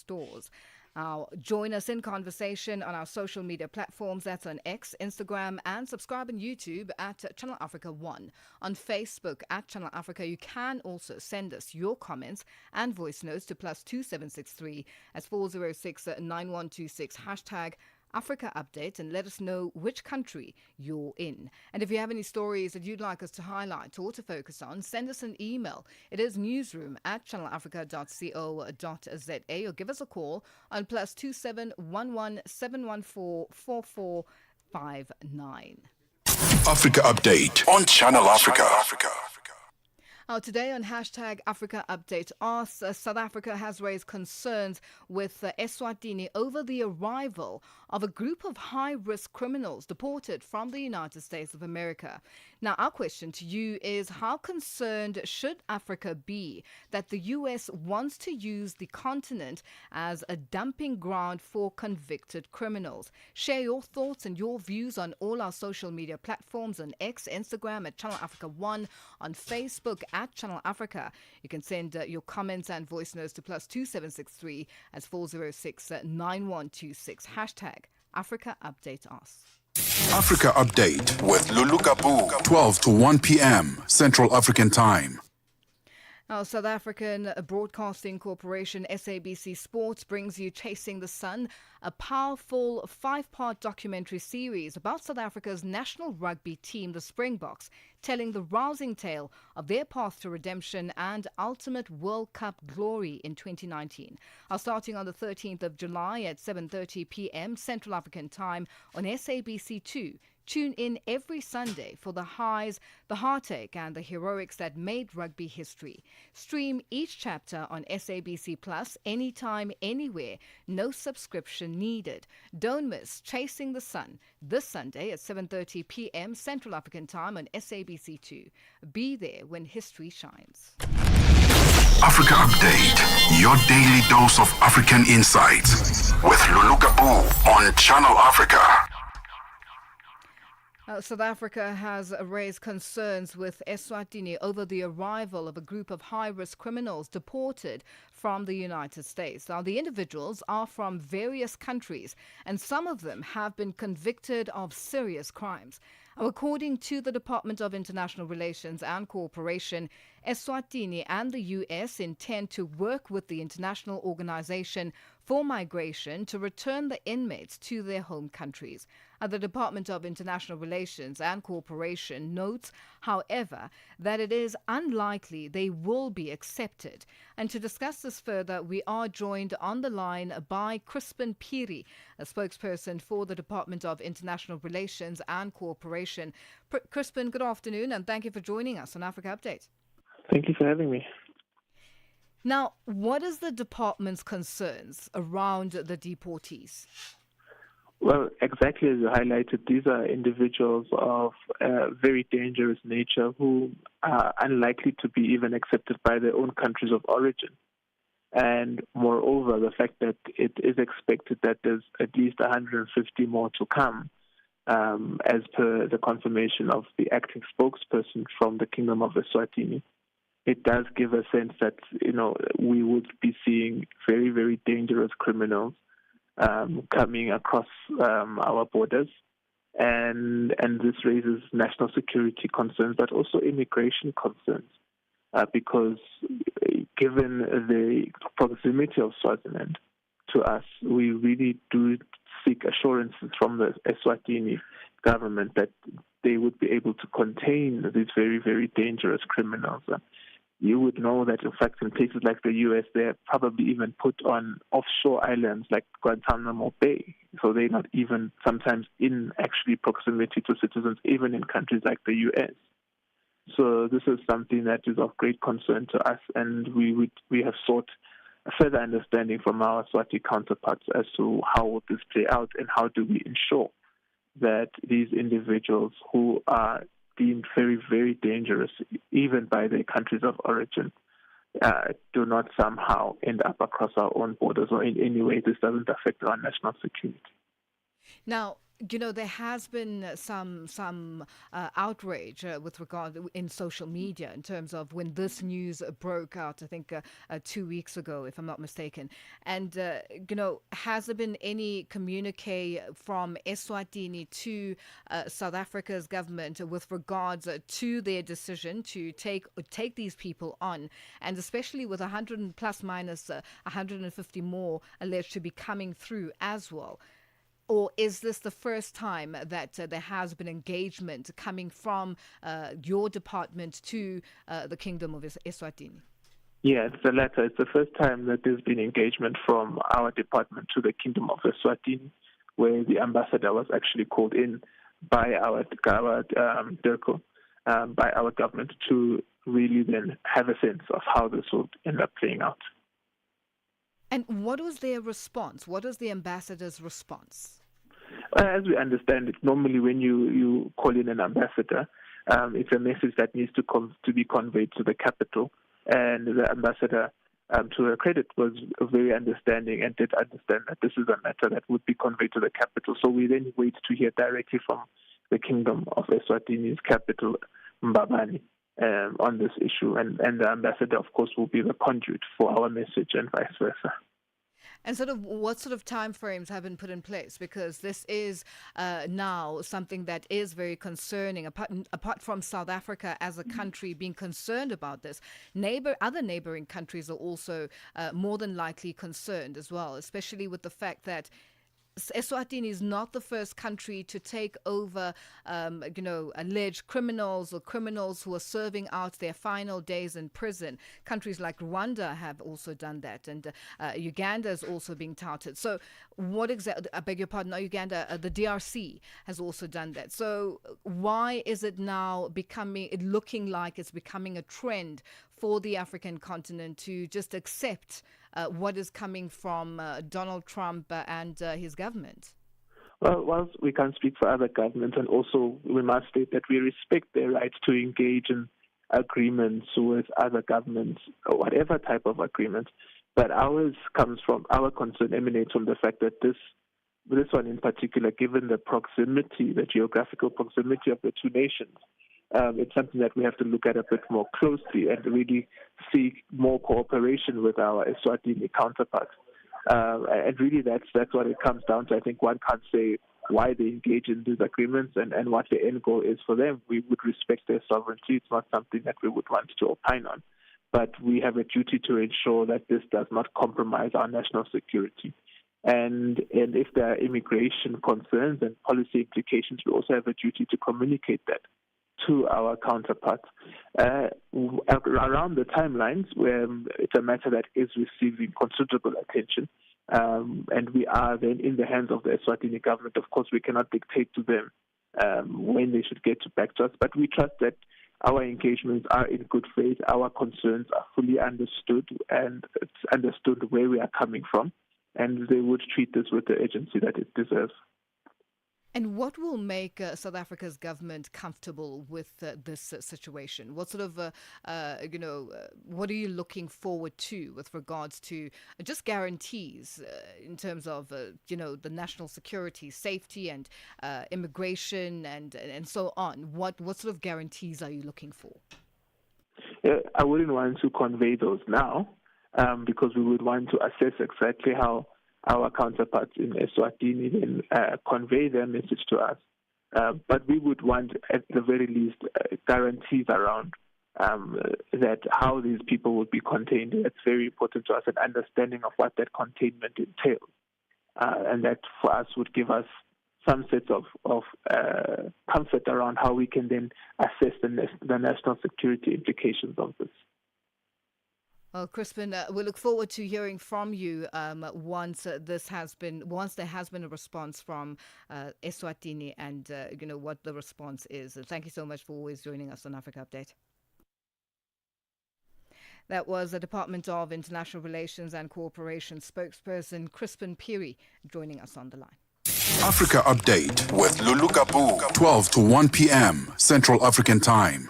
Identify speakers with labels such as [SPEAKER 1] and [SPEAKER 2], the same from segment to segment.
[SPEAKER 1] stores. Join us in conversation on our social media platforms. That's on X, Instagram, and subscribe on YouTube at Channel Africa 1. On Facebook at Channel Africa, you can also send us your comments and voice notes to +2763 as 406 9126 hashtag Africa Update, and let us know which country you're in. And if you have any stories that you'd like us to highlight or to focus on, send us an email. It is newsroom@channelafrica.co.za, or give us a call on +2711 714 4459.
[SPEAKER 2] Africa Update on Channel Africa.
[SPEAKER 1] Today on hashtag Africa Update, South Africa has raised concerns with Eswatini over the arrival of a group of high-risk criminals deported from the United States of America. Now, our question to you is, how concerned should Africa be that the U.S. wants to use the continent as a dumping ground for convicted criminals? Share your thoughts and your views on all our social media platforms, on X, Instagram at Channel Africa 1, on Facebook at Channel Africa. You can send your comments and voice notes to +2763 as 406 9126. Hashtag Africa Update Us.
[SPEAKER 2] Africa Update with Lulu Gaboo, 12 to 1 p.m. Central African Time.
[SPEAKER 1] Now, South African Broadcasting Corporation, SABC Sports, brings you Chasing the Sun, a powerful 5-part documentary series about South Africa's national rugby team, the Springboks, telling the rousing tale of their path to redemption and ultimate World Cup glory in 2019. Starting on the 13th of July at 7:30 p.m. Central African Time on SABC2. Tune in every Sunday for the highs, the heartache, and the heroics that made rugby history. Stream each chapter on SABC Plus anytime, anywhere. No subscription needed. Don't miss Chasing the Sun this Sunday at 7:30 p.m. Central African Time on SABC2. Be there when history shines.
[SPEAKER 2] Africa Update, your daily dose of African insights with Lulu Gaboo on Channel Africa.
[SPEAKER 1] South Africa has raised concerns with Eswatini over the arrival of a group of high-risk criminals deported from the United States. Now, the individuals are from various countries, and some of them have been convicted of serious crimes. According to the Department of International Relations and Cooperation, Eswatini and the U.S. intend to work with the International Organization for Migration to return the inmates to their home countries. The Department of International Relations and Cooperation notes, however, that it is unlikely they will be accepted. And to discuss this further, we are joined on the line by Crispin Piri, a spokesperson for the Department of International Relations and Cooperation. Crispin, good afternoon, and thank you for joining us on Africa Update.
[SPEAKER 3] Thank you for having me.
[SPEAKER 1] Now, what is the department's concerns around the deportees?
[SPEAKER 3] Well, exactly as you highlighted, these are individuals of very dangerous nature who are unlikely to be even accepted by their own countries of origin. And moreover, the fact that it is expected that there's at least 150 more to come, as per the confirmation of the acting spokesperson from the Kingdom of Eswatini. It does give a sense that, we would be seeing very, very dangerous criminals coming across our borders. And this raises national security concerns, but also immigration concerns, because given the proximity of Swaziland to us, we really do seek assurances from the Eswatini government that they would be able to contain these very, very dangerous criminals. You would know that, in fact, in places like the U.S., they're probably even put on offshore islands like Guantanamo Bay. So they're not even sometimes in actually proximity to citizens, even in countries like the U.S. So this is something that is of great concern to us, and we have sought a further understanding from our Swati counterparts as to how will this play out and how do we ensure that these individuals who are deemed very, very dangerous, even by their countries of origin, do not somehow end up across our own borders, or in any way this doesn't affect our national security.
[SPEAKER 1] Now, There has been some outrage with regard in social media in terms of when this news broke out. I think 2 weeks ago, if I'm not mistaken. And has there been any communique from Eswatini to South Africa's government with regards to their decision to take these people on, and especially with 100 plus minus 150 more alleged to be coming through as well? Or is this the first time that there has been engagement coming from your department to the Kingdom of Eswatini?
[SPEAKER 3] Yeah, it's the latter. It's the first time that there's been engagement from our department to the Kingdom of Eswatini, where the ambassador was actually called in by our DIRCO, by our government, to really then have a sense of how this will end up playing out.
[SPEAKER 1] And what was their response? What was the ambassador's response?
[SPEAKER 3] As we understand it, normally when you call in an ambassador, it's a message that needs to be conveyed to the capital. And the ambassador, to her credit, was very understanding and did understand that this is a matter that would be conveyed to the capital. So we then wait to hear directly from the Kingdom of Eswatini's capital, Mbabane, on this issue. And the ambassador, of course, will be the conduit for our message and vice versa.
[SPEAKER 1] And what sort of timeframes have been put in place? Because this is now something that is very concerning. Apart from South Africa as a country being concerned about this, other neighboring countries are also more than likely concerned as well, especially with the fact that Eswatini is not the first country to take over, alleged criminals or criminals who are serving out their final days in prison. Countries like Rwanda have also done that, and Uganda is also being touted. So, what exactly? I beg your pardon, not Uganda. The DRC has also done that. So, why is it now looking like it's becoming a trend for the African continent to just accept what is coming from Donald Trump and his government?
[SPEAKER 3] Well, whilst we can't speak for other governments, and also we must state that we respect their right to engage in agreements with other governments, or whatever type of agreement, but our concern emanates from the fact that this one in particular, given the geographical proximity of the two nations, it's something that we have to look at a bit more closely and really seek more cooperation with our Eswatini counterparts. And really that's what it comes down to. I think one can't say why they engage in these agreements and what the end goal is for them. We would respect their sovereignty. It's not something that we would want to opine on. But we have a duty to ensure that this does not compromise our national security. And if there are immigration concerns and policy implications, we also have a duty to communicate that to our counterparts. Around the timelines, where it's a matter that is receiving considerable attention, and we are then in the hands of the Eswatini government. Of course, we cannot dictate to them when they should get back to us, but we trust that our engagements are in good faith, our concerns are fully understood, and it's understood where we are coming from, and they would treat this with the urgency that it deserves.
[SPEAKER 1] And what will make South Africa's government comfortable with this situation? What sort of, what are you looking forward to with regards to just guarantees in terms of, the national security, safety, and immigration, and so on? What sort of guarantees are you looking for?
[SPEAKER 3] I wouldn't want to convey those now, because we would want to assess exactly how our counterparts in Eswatini then convey their message to us. But we would want, at the very least, guarantees around that how these people would be contained. It's very important to us, an understanding of what that containment entails. And that, for us, would give us some sense of comfort around how we can then assess the national security implications of this.
[SPEAKER 1] Well, Crispin, we look forward to hearing from you once there has been a response from Eswatini, and what the response is. Thank you so much for always joining us on Africa Update. That was the Department of International Relations and Cooperation spokesperson Crispin Phiri joining us on the line.
[SPEAKER 2] Africa Update with Lulu Gaboo, 12 to 1 p.m. Central African Time.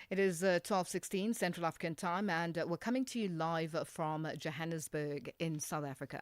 [SPEAKER 1] It is 12:16 Central African Time, and we're coming to you live from Johannesburg in South Africa.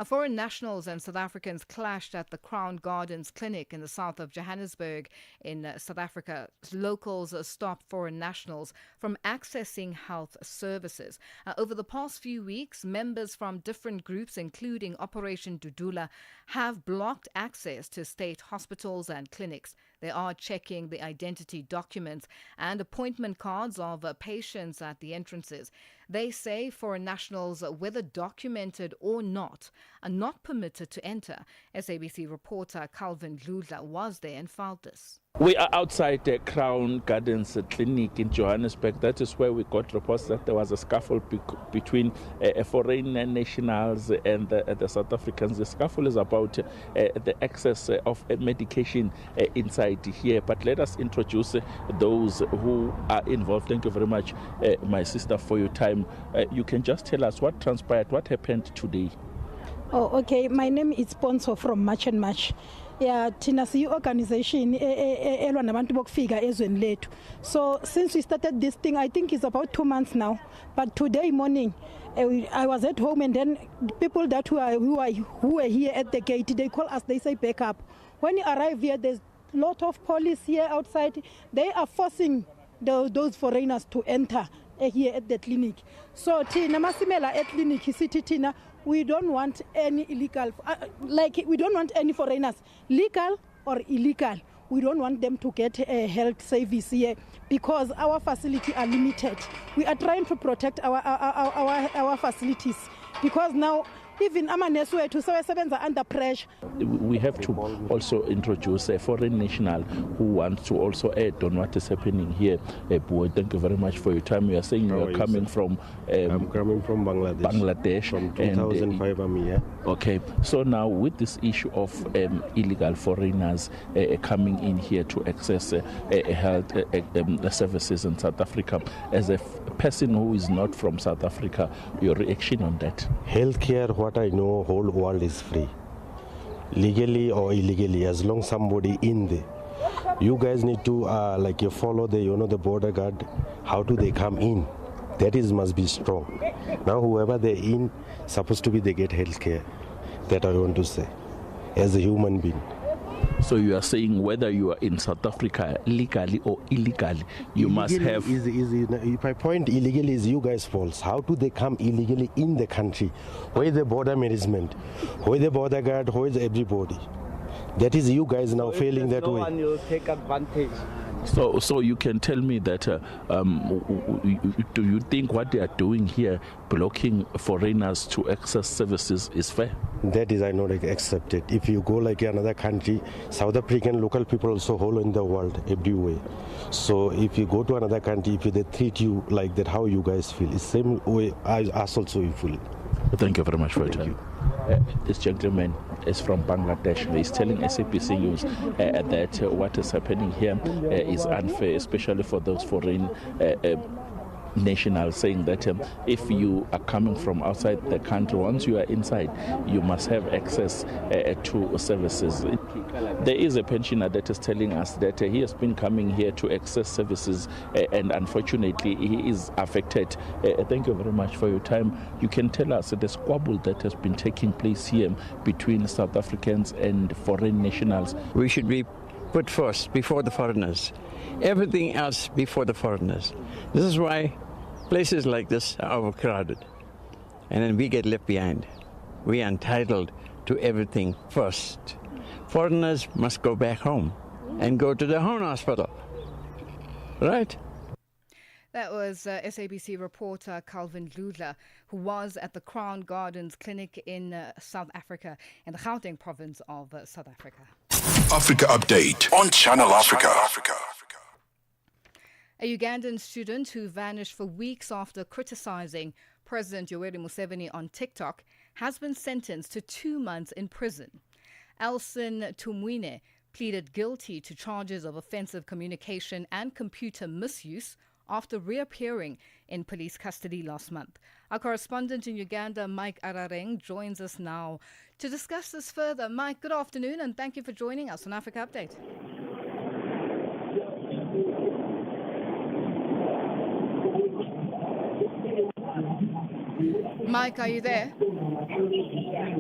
[SPEAKER 1] Foreign nationals and South Africans clashed at the Crown Gardens Clinic in the south of Johannesburg in South Africa. Locals stopped foreign nationals from accessing health services. Over the past few weeks, members from different groups, including Operation Dudula, have blocked access to state hospitals and clinics. They are checking the identity documents and appointment cards of patients at the entrances. They say foreign nationals, whether documented or not, are not permitted to enter. SABC reporter Calvin Lulu was there and filed this.
[SPEAKER 4] We are outside the Crown Gardens Clinic in Johannesburg. That is where we got reports that there was a scuffle between foreign nationals and the South Africans. The scuffle is about the access of medication inside here. But let us introduce those who are involved. Thank you very much, my sister, for your time. You can just tell us what transpired, what happened today.
[SPEAKER 5] Oh, okay. My name is Sponsor from March and March. Yeah, Tina siyi organization elwa nabantu bokufika ezweni lethu. So since we started this thing, I think it's about 2 months now. But today morning, I was at home, and then people that who were here at the gate, they call us. They say back up. When you arrive here, there's a lot of police here outside. They are forcing those foreigners to enter here at the clinic. So Tina masimela at clinic city Tina. We don't want any illegal, we don't want any foreigners, legal or illegal. We don't want them to get a health service here because our facilities are limited. We are trying to protect our facilities because now even amanesi wethu sebenza under pressure.
[SPEAKER 4] We have to also introduce a foreign national who wants to also add on what is happening here. Boy, thank you very much for your time. You are saying you are coming from...
[SPEAKER 6] I'm coming from Bangladesh. From 2005 I'm here.
[SPEAKER 4] Okay, so now with this issue of illegal foreigners coming in here to access health services in South Africa, as a person who is not from South Africa, your reaction on that?
[SPEAKER 6] Healthcare, what I know, whole world is free. Legally or illegally, as long somebody in there. You guys need to you follow the border guard. How do they come in? That is must be strong. Now whoever they're in, supposed to be they get healthcare. That I want to say, as a human being.
[SPEAKER 4] So you are saying whether you are in South Africa legally or illegally, you must have...
[SPEAKER 6] My point illegally is you guys' fault. How do they come illegally in the country? Where is the border management? Where is the border guard? Where is everybody? That is you guys now failing that way.
[SPEAKER 7] And you'll take advantage.
[SPEAKER 4] So you can tell me that do you think what they are doing here, blocking foreigners to access services, is fair?
[SPEAKER 6] That is I not accept it. If you go like another country, South African local people also whole in the world everywhere. So if you go to another country, if they treat you like that, how you guys feel? It's same way us also you feel.
[SPEAKER 4] Thank you very much for your time. This gentleman is from Bangladesh. He's telling SABC News that what is happening here is unfair, especially for those foreign nationals, saying that if you are coming from outside the country, once you are inside, you must have access to services. There is a pensioner that is telling us that he has been coming here to access services and unfortunately he is affected. Thank you very much for your time. You can tell us the squabble that has been taking place here between South Africans and foreign nationals.
[SPEAKER 7] We should be put first before the foreigners. Everything else before the foreigners. This is why places like this are overcrowded. And then we get left behind. We are entitled to everything first. Foreigners must go back home and go to their own hospital. Right?
[SPEAKER 1] That was SABC reporter Calvin Lulu, who was at the Crown Gardens Clinic in South Africa, in the Gauteng province of South Africa.
[SPEAKER 2] Africa Update on Channel Africa.
[SPEAKER 1] A Ugandan student who vanished for weeks after criticizing President Yoweri Museveni on TikTok has been sentenced to 2 months in prison. Elson Tumwine pleaded guilty to charges of offensive communication and computer misuse after reappearing in police custody last month. Our correspondent in Uganda, Mike Arareng, joins us now to discuss this further. Mike, good afternoon and thank you for joining us on Africa Update. Mike, are you there?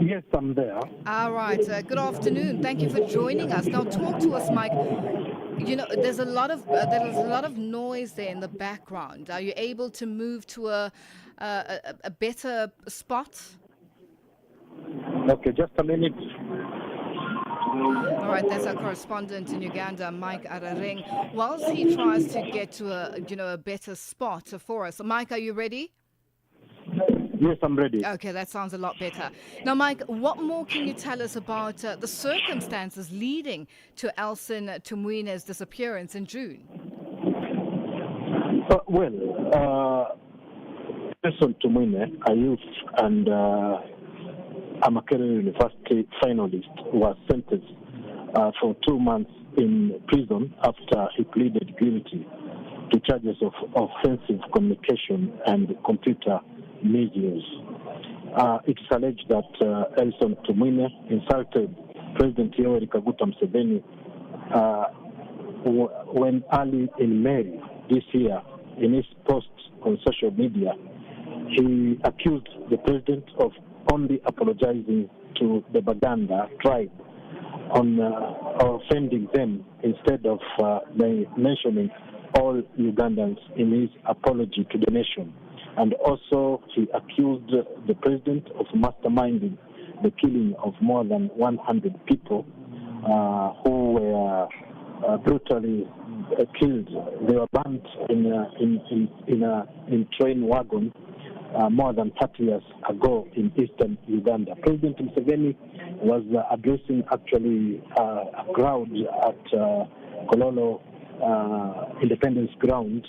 [SPEAKER 8] Yes, I'm there.
[SPEAKER 1] All right. Good afternoon. Thank you for joining us. Now, talk to us, Mike. You know, there is a lot of noise there in the background. Are you able to move to a better spot?
[SPEAKER 8] Okay, just a minute.
[SPEAKER 1] All right, that's our correspondent in Uganda, Mike Arareng. Whilst he tries to get to a better spot for us, Mike, are you ready?
[SPEAKER 8] Yes, I'm ready.
[SPEAKER 1] Okay, that sounds a lot better. Now, Mike, what more can you tell us about the circumstances leading to Elson Tumwine's disappearance in June?
[SPEAKER 8] Elson Tumwine, a youth and a Makerere University finalist, was sentenced for 2 months in prison after he pleaded guilty to charges of offensive communication and computer misuse. It is alleged that Elson Tumwine insulted President Yoweri Kaguta Museveni when early in May this year, in his posts on social media, he accused the president of only apologizing to the Baganda tribe on offending them instead of mentioning all Ugandans in his apology to the nation. And also he accused the president of masterminding the killing of more than 100 people who were brutally killed. They were burnt in train wagon more than 30 years ago in eastern Uganda. President Museveni was addressing actually a crowd at Kololo Independence Ground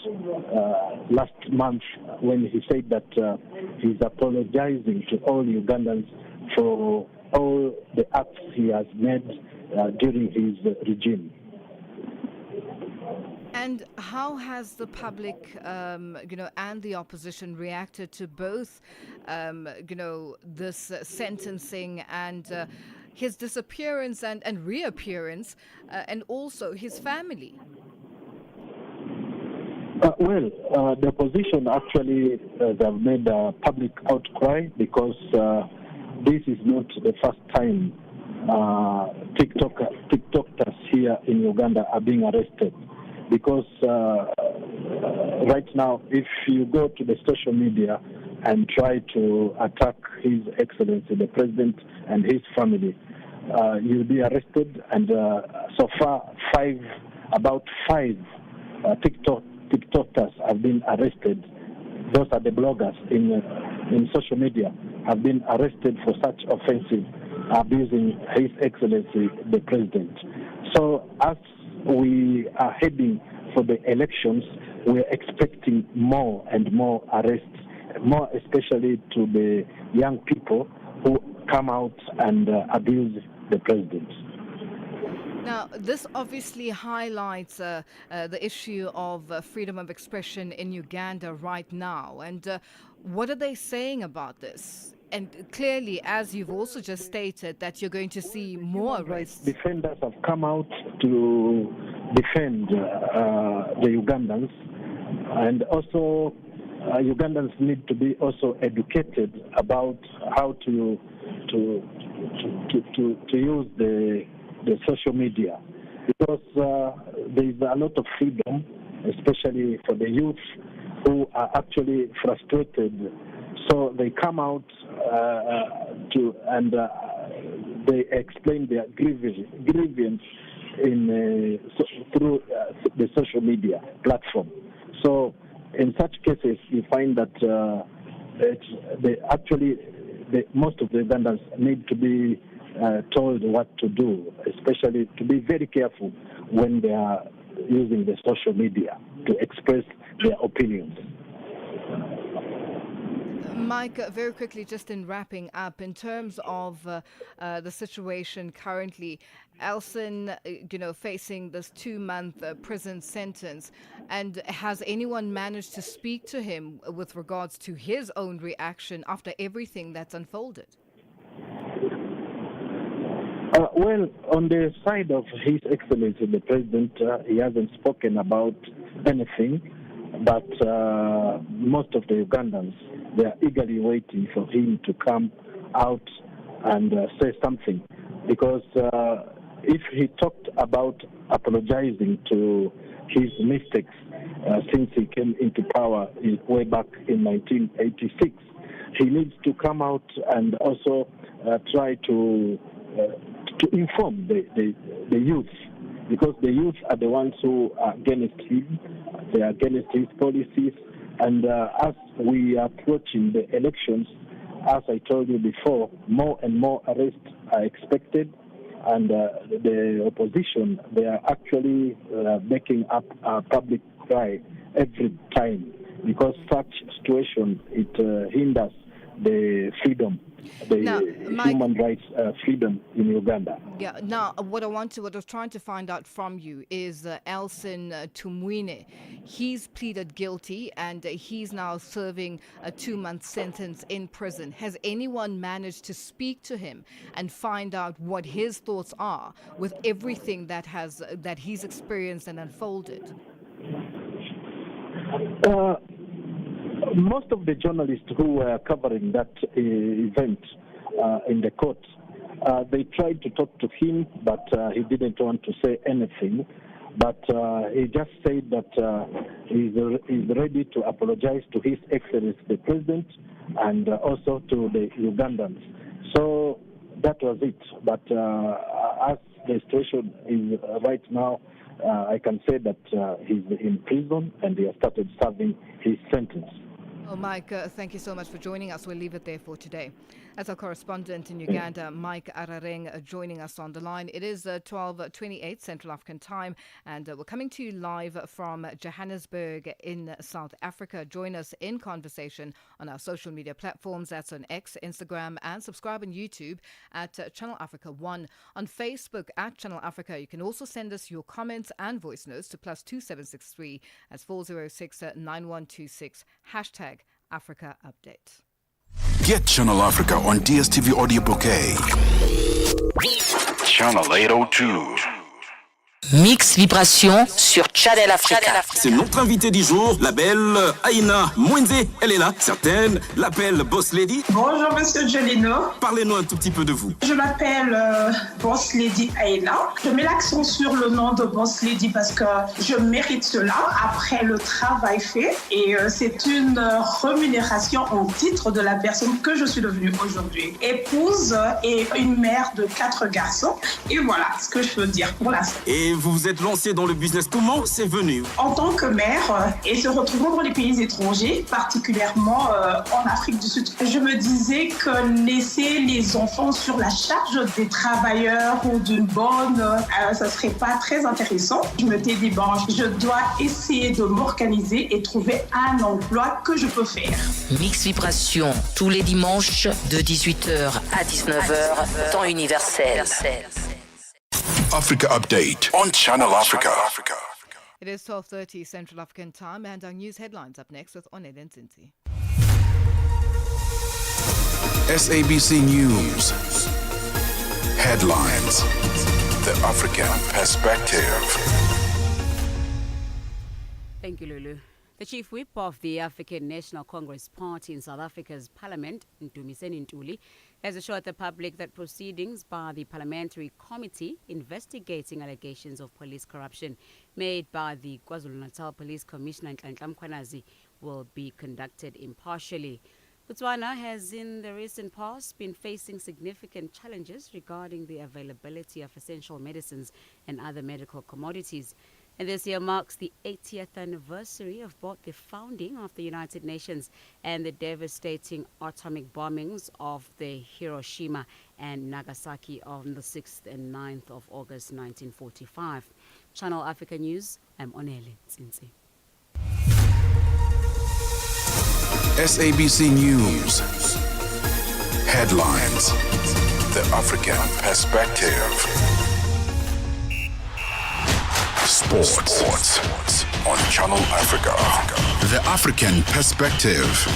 [SPEAKER 8] last month when he said that he's apologizing to all Ugandans for all the acts he has made during his regime.
[SPEAKER 1] And how has the public, and the opposition reacted to both, this sentencing and his disappearance and reappearance, and also his family?
[SPEAKER 8] The opposition actually they have made a public outcry because this is not the first time TikTokers here in Uganda are being arrested. Because right now, if you go to the social media and try to attack His Excellency, the President and his family, you'll be arrested. And so far, about five TikTokers have been arrested. Those are the bloggers in social media have been arrested for such offensive abusing His Excellency, the President. So as we are heading for the elections, we're expecting more and more arrests, more especially to the young people who come out and abuse the president.
[SPEAKER 1] Now, this obviously highlights the issue of freedom of expression in Uganda right now. And what are they saying about this? And clearly, as you've also just stated, that you're going to see more arrests.
[SPEAKER 8] Defenders have come out to defend the Ugandans, and also Ugandans need to be also educated about how to use the social media, because there is a lot of freedom, especially for the youth who are actually frustrated. So they come out they explain their grievance through the social media platform. So in such cases, you find that most of the Ugandans need to be told what to do, especially to be very careful when they are using the social media to express their opinions.
[SPEAKER 1] Mike, very quickly, just in wrapping up, in terms of the situation currently, Elson, facing this 2-month prison sentence, and has anyone managed to speak to him with regards to his own reaction after everything that's unfolded?
[SPEAKER 8] On the side of His Excellency, the President, he hasn't spoken about anything. but most of the Ugandans, they are eagerly waiting for him to come out and say something, because if he talked about apologizing to his mistakes since he came into power way back in 1986, he needs to come out and also try to inform the youth, because the youth are the ones who are against him, they are against his policies, and as we are approaching the elections, as I told you before, more and more arrests are expected, and the opposition, they are actually making up a public cry every time, because such situation, it hinders the freedom, human rights freedom in Uganda.
[SPEAKER 1] Yeah. Now, what I was trying to find out from you is Elson Tumwine. He's pleaded guilty and he's now serving a 2-month sentence in prison. Has anyone managed to speak to him and find out what his thoughts are with everything that he's experienced and unfolded?
[SPEAKER 8] Most of the journalists who were covering that event in the court, they tried to talk to him, but he didn't want to say anything. But he just said that he's ready to apologize to His Excellency the President and also to the Ugandans. So that was it. But as the situation is right now, I can say that he's in prison and he has started serving his sentence.
[SPEAKER 1] Well, Mike, thank you so much for joining us. We'll leave it there for today. As our correspondent in Uganda, Mike Arareng, joining us on the line. It is 12:28 Central African time, and we're coming to you live from Johannesburg in South Africa. Join us in conversation on our social media platforms. That's on X, Instagram, and subscribe on YouTube at Channel Africa 1. On Facebook at Channel Africa. You can also send us your comments and voice notes to +2763 as 406 9126 #Africa Update.
[SPEAKER 2] Get Channel Africa on DSTV Audio Bouquet. Channel 802.
[SPEAKER 9] Mix Vibration sur Channel Africa.
[SPEAKER 10] C'est notre invitée du jour, la belle Aïna Mwenze. Elle est là, certaines l'appellent Boss Lady.
[SPEAKER 11] Bonjour Monsieur Jolino.
[SPEAKER 10] Parlez-nous un tout petit peu de vous.
[SPEAKER 11] Je m'appelle Boss Lady Aïna. Je mets l'accent sur le nom de Boss Lady parce que je mérite cela après le travail fait. Et c'est une rémunération en titre de la personne que je suis devenue aujourd'hui. Épouse et une mère de 4 garçons. Et voilà ce que je peux dire pour l'instant.
[SPEAKER 10] Et vous vous êtes lancé dans le business. Comment c'est venu?
[SPEAKER 11] En tant que mère et se retrouvant dans les pays étrangers, particulièrement en Afrique du Sud, je me disais que laisser les enfants sur la charge des travailleurs ou d'une bonne, ça serait pas très intéressant. Je me suis dit, bon, je dois essayer de m'organiser et trouver un emploi que je peux faire.
[SPEAKER 9] Mix Vibration, tous les dimanches de 18h à 19h, temps universel.
[SPEAKER 2] Africa Update on Channel Africa.
[SPEAKER 1] It is 12:30 Central African time, and our news headlines up next with Onel Nzinzi.
[SPEAKER 2] SABC News. Headlines. The African Perspective.
[SPEAKER 12] Thank you, Lulu. The chief whip of the African National Congress Party in South Africa's parliament, Ndumiseni Ntuli, has assured the public that proceedings by the Parliamentary Committee investigating allegations of police corruption made by the KwaZulu-Natal Police Commissioner Nhlanhla Mkhwanazi will be conducted impartially. Botswana has in the recent past been facing significant challenges regarding the availability of essential medicines and other medical commodities. And this year marks the 80th anniversary of both the founding of the United Nations and the devastating atomic bombings of the Hiroshima and Nagasaki on the 6th and 9th of August 1945. Channel Africa News, I'm Onele Nzinzi.
[SPEAKER 2] SABC News. Headlines. The African Perspective. Sports on Channel Africa. The African Perspective.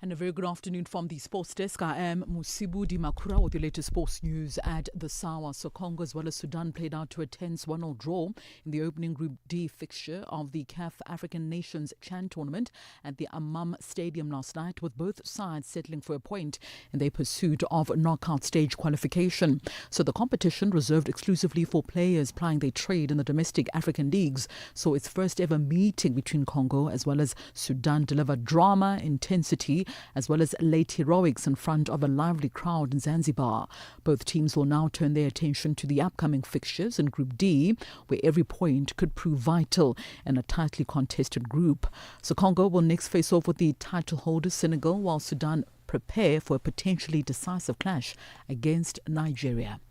[SPEAKER 13] And And a very good afternoon from the sports desk. I am Musibu Di Makura with the latest sports news at the Sawa. So Congo as well as Sudan played out to a tense 1-0 draw in the opening Group D fixture of the CAF African Nations Chan tournament at the Amam Stadium last night, with both sides settling for a point in their pursuit of knockout stage qualification. So the competition, reserved exclusively for players plying their trade in the domestic African leagues, saw its first ever meeting between Congo as well as Sudan deliver drama, intensity, as well as late heroics in front of a lively crowd in Zanzibar. Both teams will now turn their attention to the upcoming fixtures in Group D, where every point could prove vital in a tightly contested group. So Congo will next face off with the title holders Senegal, while Sudan prepare for a potentially decisive clash against Nigeria.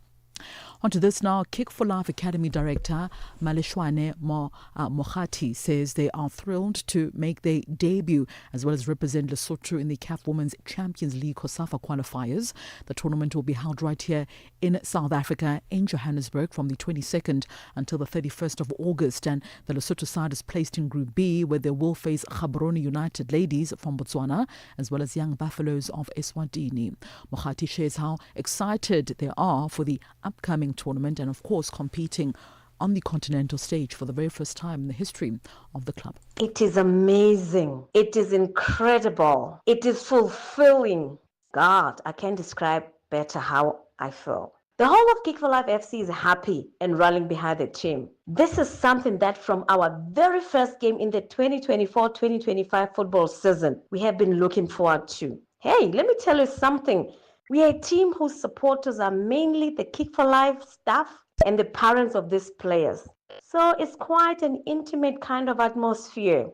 [SPEAKER 13] On to this now. Kick for Life Academy Director Maleshwane Mohati says they are thrilled to make their debut as well as represent Lesotho in the CAF Women's Champions League COSAFA qualifiers. The tournament will be held right here in South Africa, in Johannesburg, from the 22nd until the 31st of August. And the Lesotho side is placed in Group B, where they will face Gaborone United Ladies from Botswana as well as Young Buffaloes of Eswatini. Mohati shares how excited they are for the upcoming tournament and of course competing on the continental stage for the very first time in the history of the club.
[SPEAKER 14] It is amazing. It is incredible. It is fulfilling. God, I can't describe better how I feel. The whole of Kick for Life FC is happy and rallying behind the team. This is something that from our very first game in the 2024-2025 football season, we have been looking forward to. Hey, let me tell you something. We are a team whose supporters are mainly the Kick for Life staff and the parents of these players. So it's quite an intimate kind of atmosphere.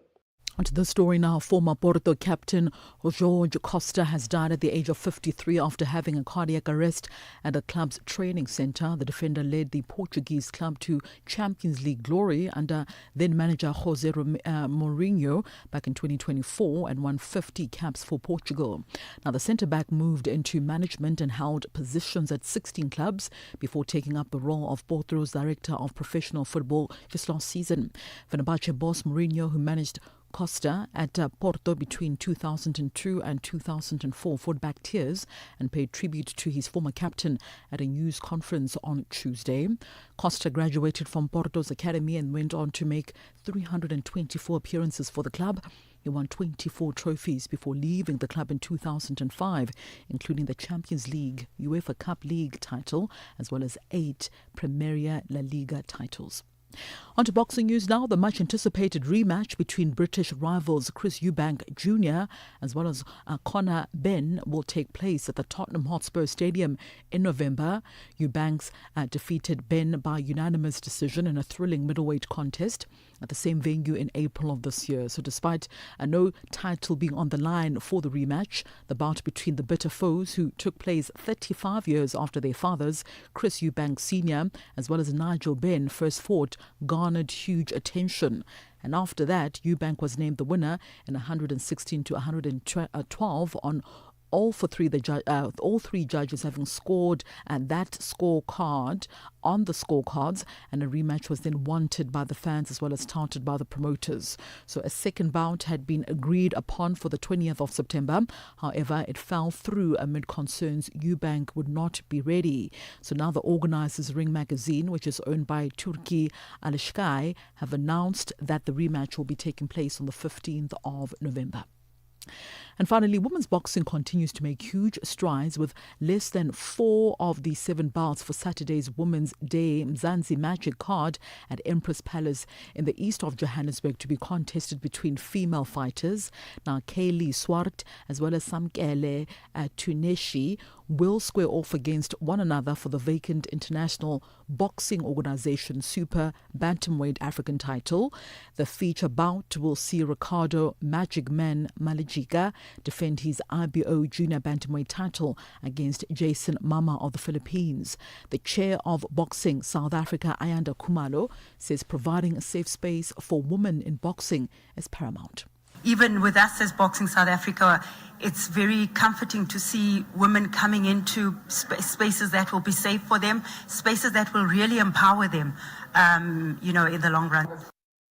[SPEAKER 13] Onto the story now. Former Porto captain Jorge Costa has died at the age of 53 after having a cardiac arrest at the club's training centre. The defender led the Portuguese club to Champions League glory under then-manager Jose Mourinho back in 2024 and won 50 caps for Portugal. Now, the centre-back moved into management and held positions at 16 clubs before taking up the role of Porto's director of professional football just last season. Fenerbahce boss Mourinho, who managed Costa at Porto between 2002 and 2004, fought back tears and paid tribute to his former captain at a news conference on Tuesday. Costa graduated from Porto's academy and went on to make 324 appearances for the club. He won 24 trophies before leaving the club in 2005, including the Champions League, UEFA Cup League title, as well as 8 Premier La Liga titles. On to boxing news now. The much-anticipated rematch between British rivals Chris Eubank Jr. as well as Conor Benn will take place at the Tottenham Hotspur Stadium in November. Eubanks defeated Benn by unanimous decision in a thrilling middleweight contest at the same venue in April of this year. So despite no title being on the line for the rematch, the bout between the bitter foes, who took place 35 years after their fathers, Chris Eubank Sr. as well as Nigel Benn, first fought, garnered huge attention. And after that, Eubank was named the winner in 116 to 112 on all three judges having scored that scorecard on the scorecards, and a rematch was then wanted by the fans as well as touted by the promoters. So a second bout had been agreed upon for the 20th of September. However, it fell through amid concerns Eubank would not be ready. So now the organisers, Ring Magazine, which is owned by Turki Alishkai, have announced that the rematch will be taking place on the 15th of November. And finally, women's boxing continues to make huge strides, with less than 4 of the 7 bouts for Saturday's Women's Day Mzansi Magic card at Empress Palace in the east of Johannesburg to be contested between female fighters. Now, Kaylee Swart as well as Samkele Tuneshi will square off against one another for the vacant International Boxing Organization Super Bantamweight African title. The feature bout will see Ricardo Magic Man Malajika defend his IBO Junior Bantamweight title against Jason Mama of the Philippines. The chair of Boxing South Africa, Ayanda Kumalo, says providing a safe space for women in boxing is paramount.
[SPEAKER 15] Even with us as Boxing South Africa, it's very comforting to see women coming into spaces that will be safe for them, spaces that will really empower them, in the long run.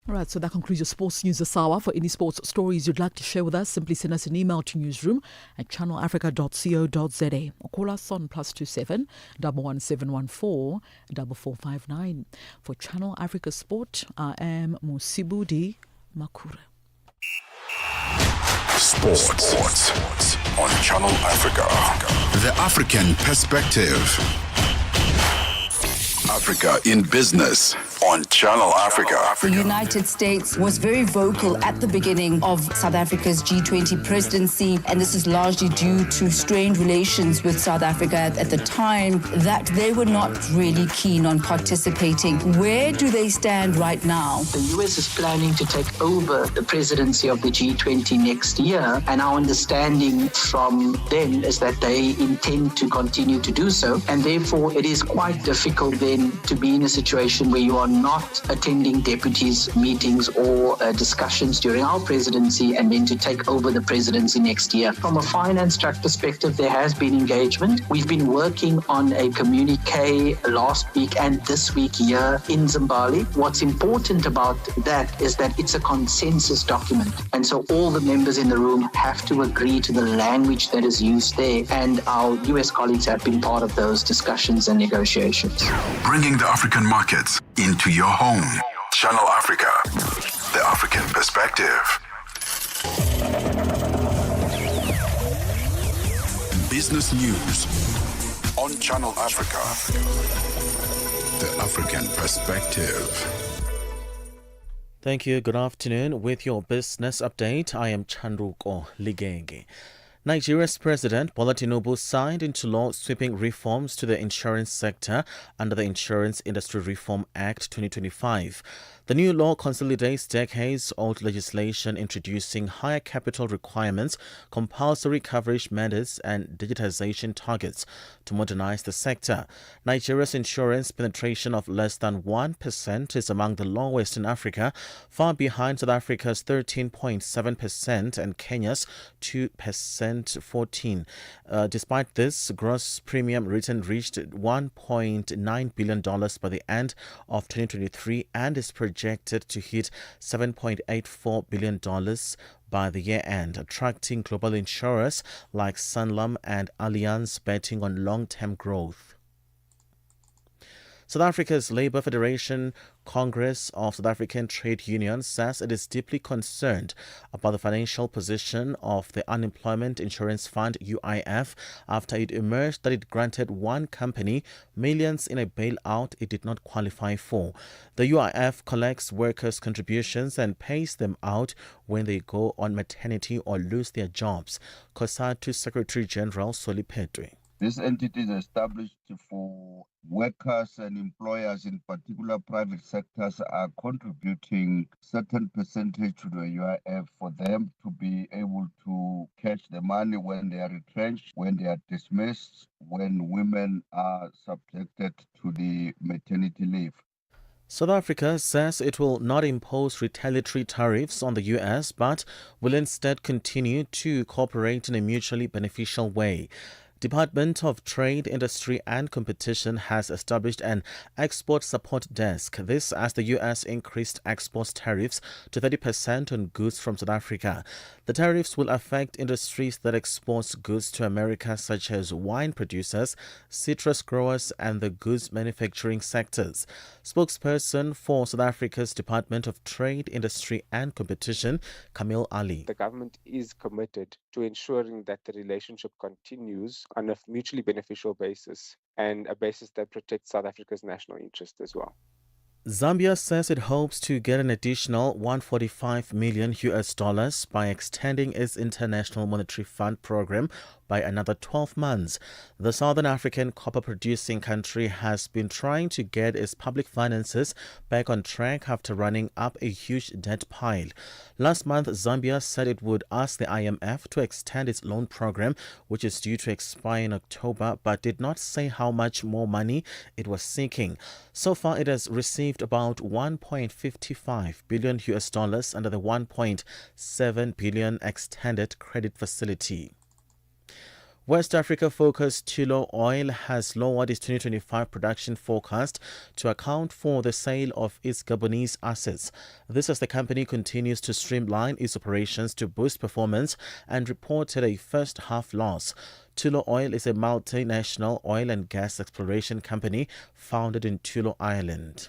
[SPEAKER 13] All right, so that concludes your sports news this hour. For any sports stories you'd like to share with us, simply send us an email to newsroom@channelafrica.co.za or call us on +27 11714 4459. For Channel Africa Sport, I am Musibudi Makura.
[SPEAKER 2] Sports on Channel Africa. The African perspective. Africa in business on Channel Africa.
[SPEAKER 16] The United States was very vocal at the beginning of South Africa's G20 presidency, and this is largely due to strained relations with South Africa at the time, that they were not really keen on participating. Where do they stand right now?
[SPEAKER 17] The US is planning to take over the presidency of the G20 next year, and our understanding from them is that they intend to continue to do so, and therefore it is quite difficult then to be in a situation where you are not attending deputies' meetings or discussions during our presidency and then to take over the presidency next year. From a finance track perspective, there has been engagement. We've been working on a communique last week and this week here in Zimbabwe. What's important about that is that it's a consensus document. And so all the members in the room have to agree to the language that is used there. And our US colleagues have been part of those discussions and negotiations.
[SPEAKER 2] Bringing the African markets into your home. Channel Africa, the African perspective. Business news on Channel Africa, the African perspective.
[SPEAKER 18] Thank you. Good afternoon. With your business update, I am Chandruko Ligenge. Nigeria's President Bola Tinubu signed into law sweeping reforms to the insurance sector under the Insurance Industry Reform Act 2025. The new law consolidates decades-old legislation introducing higher capital requirements, compulsory coverage mandates, and digitization targets to modernize the sector. Nigeria's insurance penetration of less than 1% is among the lowest in Africa, far behind South Africa's 13.7% and Kenya's 2.14%. Despite this, gross premium written reached $1.9 billion by the end of 2023 and is projected to hit $7.84 billion by the year end, attracting global insurers like Sanlam and Allianz betting on long-term growth. South Africa's Labour Federation Congress of South African Trade Unions says it is deeply concerned about the financial position of the Unemployment Insurance Fund UIF after it emerged that it granted one company millions in a bailout it did not qualify for. The UIF collects workers' contributions and pays them out when they go on maternity or lose their jobs. COSATU Secretary General Soli Petwe.
[SPEAKER 19] This entity is established for workers and employers, in particular private sectors, are contributing certain percentage to the UIF for them to be able to catch the money when they are retrenched, when they are dismissed, when women are subjected to the maternity leave.
[SPEAKER 18] South Africa says it will not impose retaliatory tariffs on the US, but will instead continue to cooperate in a mutually beneficial way. Department of Trade, Industry and Competition has established an export support desk. This as the U.S. increased export tariffs to 30% on goods from South Africa. The tariffs will affect industries that export goods to America, such as wine producers, citrus growers and the goods manufacturing sectors. Spokesperson for South Africa's Department of Trade, Industry and Competition, Kamil Ali.
[SPEAKER 20] The government is committed to ensuring that the relationship continues on a mutually beneficial basis and a basis that protects South Africa's national interest as well.
[SPEAKER 18] Zambia says it hopes to get an additional $145 million by extending its International Monetary Fund program by another 12 months. The Southern African copper-producing country has been trying to get its public finances back on track after running up a huge debt pile. Last month, Zambia said it would ask the IMF to extend its loan program, which is due to expire in October, but did not say how much more money it was seeking. So far, it has received about $1.55 billion under the $1.7 billion extended credit facility. West Africa-focused Tullow Oil has lowered its 2025 production forecast to account for the sale of its Gabonese assets. This as the company continues to streamline its operations to boost performance and reported a first-half loss. Tullow Oil is a multinational oil and gas exploration company founded in Tullow, Ireland.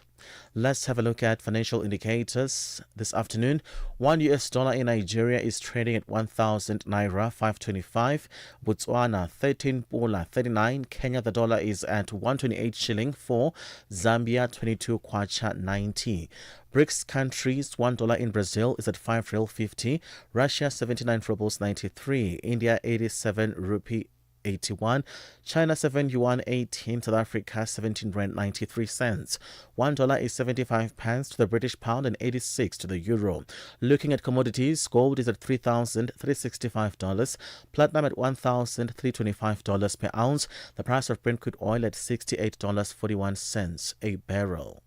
[SPEAKER 18] Let's have a look at financial indicators this afternoon. $1 in Nigeria is trading at 1,000 naira 525. Botswana 13 pula 39. Kenya the dollar is at 128 shilling 4. Zambia 22 kwacha 90. BRICS countries, $1 in Brazil is at 5 real 50. Russia 79 rubles 93. India 87 rupee 81, China 7 yuan 18, South Africa 17 rand 93 cents. $1 is 75 pence to the British pound and 86 to the euro. Looking at commodities, gold is at $3,365, platinum at $1,325 per ounce, the price of Brent crude oil at $68.41 a barrel.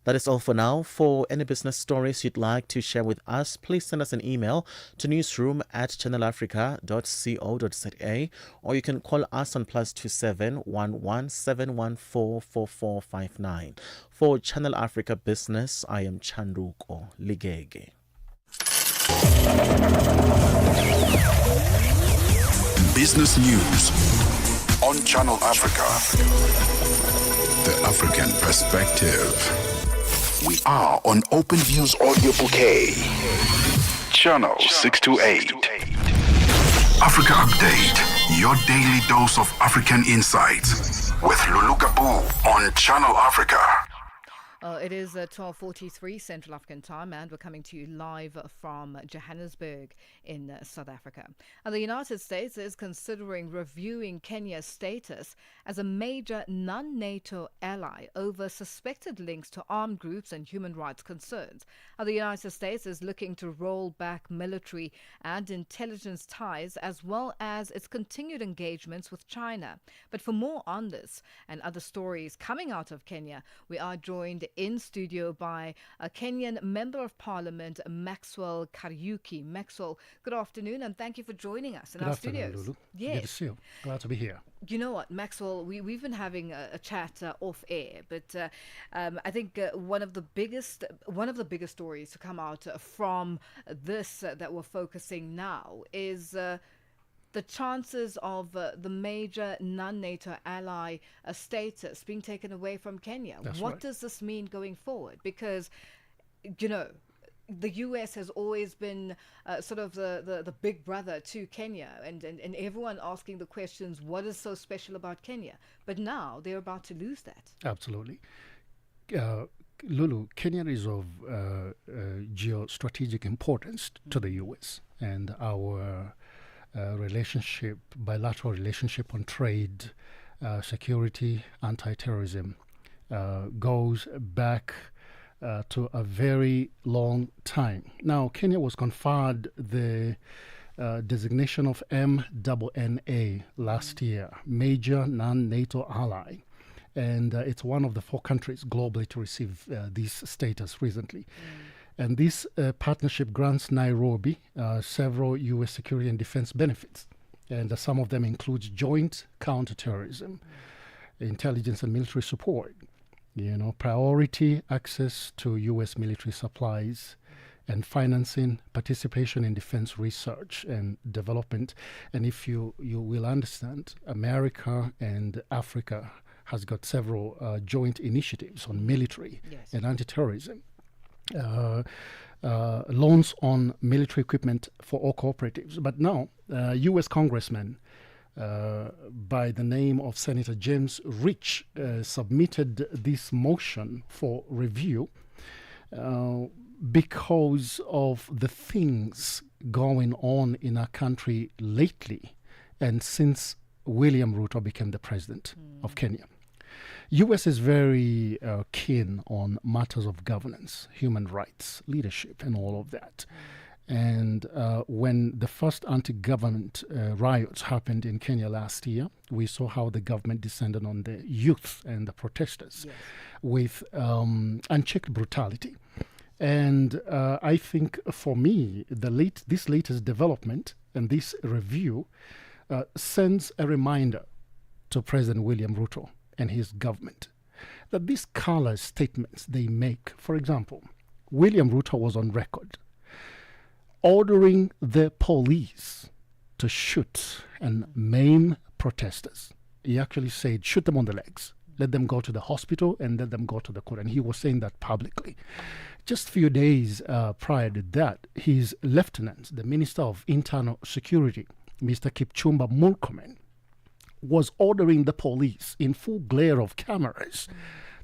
[SPEAKER 18] That is all for now. For any business stories you'd like to share with us, please send us an email to newsroom@channelafrica.co.za, or you can call us on +27 11 714 4459. For Channel Africa Business, I am Chanduko Ligege.
[SPEAKER 2] Business news on Channel Africa. The African perspective. We are on Open Views Audio Bouquet. Channel 628. Africa Update. Your daily dose of African insights. With Lulu Gaboo on Channel Africa.
[SPEAKER 1] It is 12:43 Central African time, and we're coming to you live from Johannesburg in South Africa. And the United States is considering reviewing Kenya's status as a major non-NATO ally over suspected links to armed groups and human rights concerns. The United States is looking to roll back military and intelligence ties, as well as its continued engagements with China. But for more on this and other stories coming out of Kenya, we are joined in studio by a Kenyan Member of Parliament, Maxwell Kariuki. Maxwell, good afternoon, and thank you for joining us in our studios.
[SPEAKER 21] Lulu.
[SPEAKER 1] Yes.
[SPEAKER 21] Good to see you. Glad to be here.
[SPEAKER 1] You know what, Maxwell, we've been having a chat off air, but I think one of the biggest stories to come out from this that we're focusing now is the chances of the major non-NATO ally status being taken away from Kenya.
[SPEAKER 21] That's
[SPEAKER 1] what
[SPEAKER 21] right.
[SPEAKER 1] does this mean going forward? Because, you know, the US has always been sort of the big brother to Kenya, and everyone asking the questions, what is so special about Kenya? But now they're about to lose that.
[SPEAKER 21] Absolutely. Lulu, Kenya is of geostrategic importance to the US, and our bilateral relationship on trade, security, anti-terrorism goes back to a very long time. Now, Kenya was conferred the designation of MNNA last year, Major Non-NATO Ally, and it's one of the 4 countries globally to receive this status recently. And this partnership grants Nairobi several U.S. security and defense benefits. And some of them include joint counterterrorism, intelligence and military support, priority access to U.S. military supplies, and financing, participation in defense research and development. And if you will understand, America and Africa has got several joint initiatives on military and anti-terrorism. Loans on military equipment for all cooperatives. But now, U.S. Congressman by the name of Senator James Rich submitted this motion for review because of the things going on in our country lately and since William Ruto became the president of Kenya. U.S. is very keen on matters of governance, human rights, leadership, and all of that. And when the first anti-government riots happened in Kenya last year, we saw how the government descended on the youth and the protesters with unchecked brutality. And I think for me, this latest development and this review sends a reminder to President William Ruto and his government that these color statements they make, for example, William Ruto was on record ordering the police to shoot and maim protesters. He actually said, shoot them on the legs, let them go to the hospital and let them go to the court. And he was saying that publicly. Just a few days prior to that, his lieutenant, the Minister of Internal Security, Mr. Kipchumba Murkomen, was ordering the police in full glare of cameras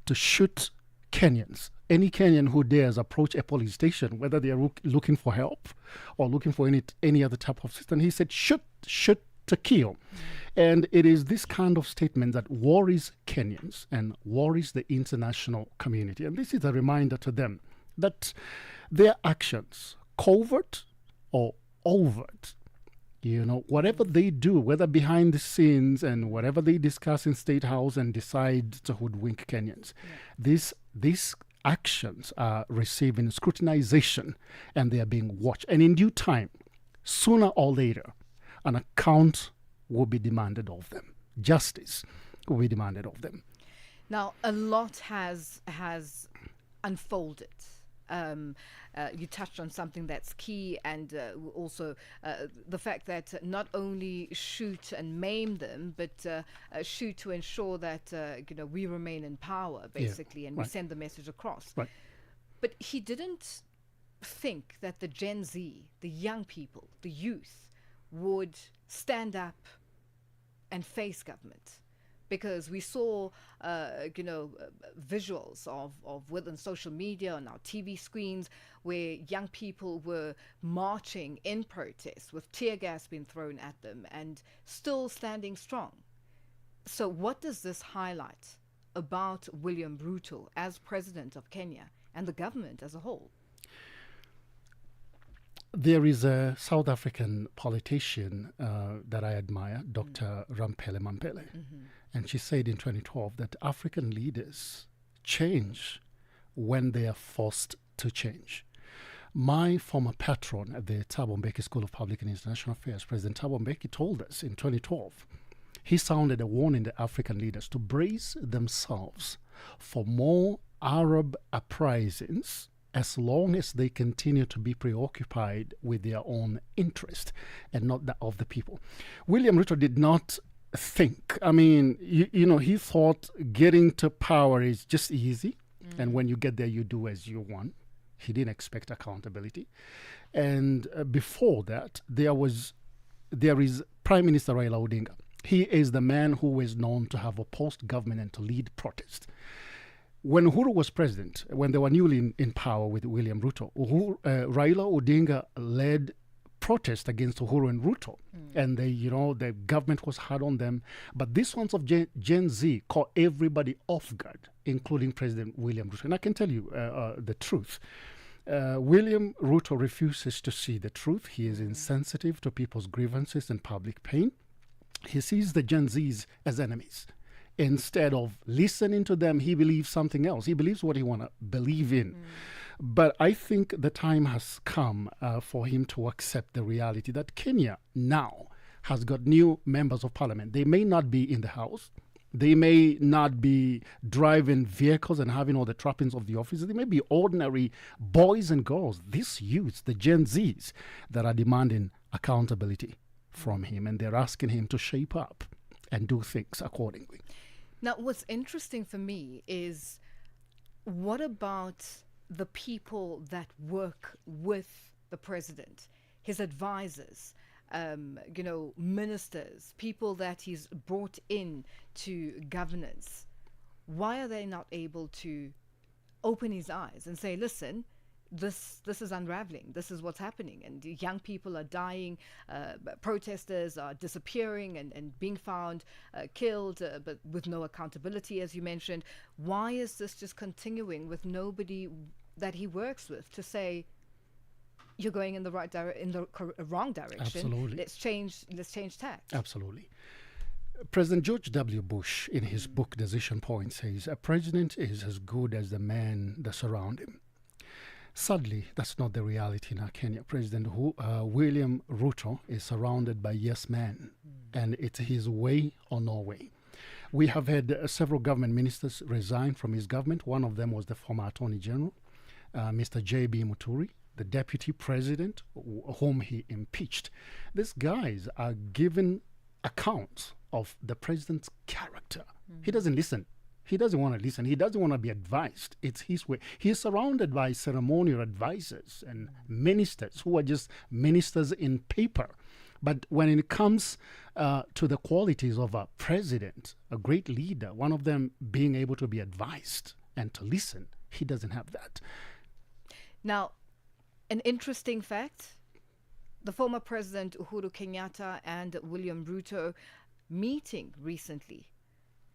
[SPEAKER 21] to shoot Kenyans. Any Kenyan who dares approach a police station, whether they are looking for help or looking for any other type of assistance, he said, shoot to kill. And it is this kind of statement that worries Kenyans and worries the international community. And this is a reminder to them that their actions, covert or overt, whatever they do, whether behind the scenes and whatever they discuss in State House and decide to hoodwink Kenyans, these actions are receiving scrutinization and they are being watched. And in due time, sooner or later, an account will be demanded of them. Justice will be demanded of them.
[SPEAKER 1] Now, a lot has unfolded. You touched on something that's key, and also the fact that not only shoot and maim them, but shoot to ensure that we remain in power, basically, and we send the message across.
[SPEAKER 21] Right.
[SPEAKER 1] But he didn't think that the Gen Z, the young people, the youth, would stand up and face government. Because we saw, visuals of within social media on our TV screens where young people were marching in protest with tear gas being thrown at them and still standing strong. So what does this highlight about William Ruto as president of Kenya and the government as a whole?
[SPEAKER 21] There is a South African politician that I admire, Dr. Rampele Mampele. And she said in 2012 that African leaders change when they are forced to change. My former patron at the Thabo Mbeki School of Public and International Affairs, President Thabo Mbeki, told us in 2012, he sounded a warning to African leaders to brace themselves for more Arab uprisings as long as they continue to be preoccupied with their own interest and not that of the people. William Ruto did not think. I mean, he thought getting to power is just easy. And when you get there, you do as you want. He didn't expect accountability. And before that, there is Prime Minister Raila Odinga. He is the man who was known to have opposed government and to lead protest. When Uhuru was president, when they were newly in power with William Ruto, Raila Odinga led protest against Uhuru and Ruto. And the government was hard on them. But this ones of Gen Z caught everybody off guard, including President William Ruto. And I can tell you the truth. William Ruto refuses to see the truth. He is insensitive to people's grievances and public pain. He sees the Gen Zs as enemies. Instead of listening to them, he believes something else. He believes what he want to believe in. But I think the time has come for him to accept the reality that Kenya now has got new members of parliament. They may not be in the House. They may not be driving vehicles and having all the trappings of the office. They may be ordinary boys and girls, these youths, the Gen Zs, that are demanding accountability from him. And they're asking him to shape up and do things accordingly.
[SPEAKER 1] Now, what's interesting for me is, what about the people that work with the president, his advisors, ministers, people that he's brought in to governance? Why are they not able to open his eyes and say, listen, this is unraveling, this is what's happening, and young people are dying, protesters are disappearing and being found killed, but with no accountability, as you mentioned. Why is this just continuing with nobody that he works with to say, you're going in the wrong direction?
[SPEAKER 21] Absolutely.
[SPEAKER 1] Let's change tack.
[SPEAKER 21] Absolutely. President George W. Bush, in his book Decision Point, says a president is as good as the men that surround him. Sadly, that's not the reality in Kenya. President William Ruto is surrounded by yes men, and it's his way or no way. We have had several government ministers resign from his government. One of them was the former Attorney General, Mr. J.B. Muturi, the deputy president whom he impeached. These guys are given accounts of the president's character. He doesn't listen. He doesn't want to listen. He doesn't want to be advised. It's his way. He is surrounded by ceremonial advisors and ministers who are just ministers in paper. But when it comes to the qualities of a president, a great leader, one of them being able to be advised and to listen, he doesn't have that.
[SPEAKER 1] Now, an interesting fact, the former President Uhuru Kenyatta and William Ruto meeting recently.